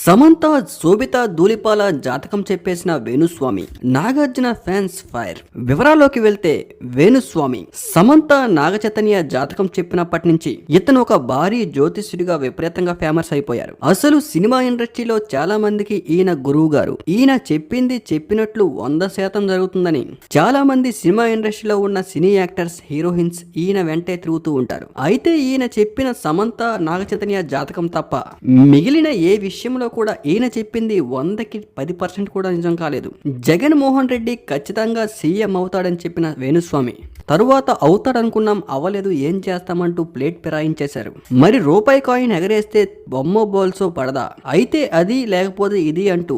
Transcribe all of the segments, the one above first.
సమంత శోభిత ధూళిపాల జాతకం చెప్పేసిన Venu Swamy, Nagarjuna fans fire. వివరాల్లోకి వెళ్తే వేణుస్వామి సమంత నాగచైతన్య జాతకం చెప్పినప్పటి నుంచి ఇతను ఒక భారీ జ్యోతిష్యుడిగా విపరీతంగా ఫేమస్ అయిపోయారు. అసలు సినిమా ఇండస్ట్రీలో చాలా మందికి ఈయన గురువు గారు. ఈయన చెప్పింది చెప్పినట్లు 100% జరుగుతుందని చాలా మంది సినిమా ఇండస్ట్రీలో ఉన్న సినీ యాక్టర్స్, హీరోయిన్స్ ఈయన వెంటే తిరుగుతూ ఉంటారు. అయితే ఈయన చెప్పిన సమంత నాగచైతన్య జాతకం తప్ప మిగిలిన ఏ విషయంలో కూడా ఈయన చెప్పింది 100కి 10% కూడా నిజం కాలేదు. జగన్మోహన్ రెడ్డి ఖచ్చితంగా సీఎం అవుతాడని చెప్పిన వేణుస్వామి తరువాత అవుతాడనుకున్నాం, అవ్వలేదు, ఏం చేస్తామంటూ ప్లేట్ ఫిరాయించేశారు. మరి రూపాయి కాయిన్ ఎగరేస్తే బొమ్మ బోల్సో పడదా, అయితే అది లేకపోతే ఇది అంటూ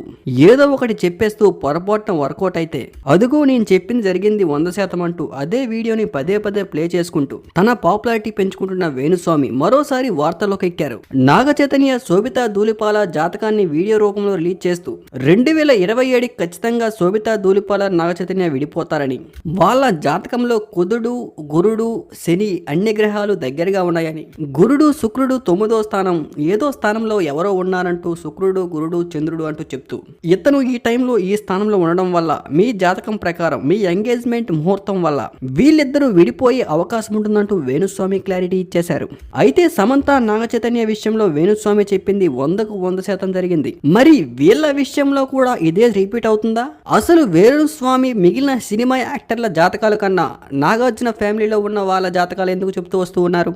ఏదో ఒకటి చెప్పేస్తూ పొరపాటున వర్కౌట్ అయితే అదుగో నేను చెప్పింది జరిగింది 100% అంటూ అదే వీడియోని పదే పదే ప్లే చేసుకుంటూ తన పాపులారిటీ పెంచుకుంటున్న వేణుస్వామి మరోసారి వార్తల్లోకి ఎక్కారు. నాగచైతన్య శోభిత ధూళిపాల జాతకాన్ని వీడియో రూపంలో రిలీజ్ చేస్తూ 2027కి ఖచ్చితంగా శోభిత ధూళిపాల నాగచైతన్య విడిపోతారని, వాళ్ళ జాతకంలో కుదుడు, గురుడు, శని అన్ని గ్రహాలు దగ్గరగా ఉన్నాయని, గురుడు శుక్రుడు 9వ స్థానం ఏదో స్థానంలో ఎవరో ఉన్నారంటూ శుక్రుడు, గురుడు, చంద్రుడు అంటూ చెప్తూ ఇతను ఈ టైంలో ఈ స్థానంలో ఉండడం వల్ల మీ జాతకం ప్రకారం మీ ఎంగేజ్మెంట్ ముహూర్తం వల్ల వీళ్ళిద్దరూ విడిపోయే అవకాశం ఉంటుందంటూ వేణుస్వామి క్లారిటీ ఇచ్చేశారు. అయితే సమంత నాగచైతన్య విషయంలో వేణుస్వామి చెప్పింది 100కు 100% జరిగింది. మరి వీళ్ళ విషయంలో కూడా ఇదే రిపీట్ అవుతుందా? అసలు వేణుస్వామి మిగిలిన సినిమా యాక్టర్ల జాతకాల కన్నా నాగార్జున ఫ్యామిలీలో ఉన్న వాళ్ళ జాతకాలు ఎందుకు చెప్తూ వస్తూ ఉన్నారు?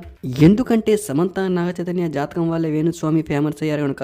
ఎందుకంటే సమంత నాగచైతన్య జాతకం వల్లే వేణుస్వామి ఫేమస్ అయ్యారు కనుక.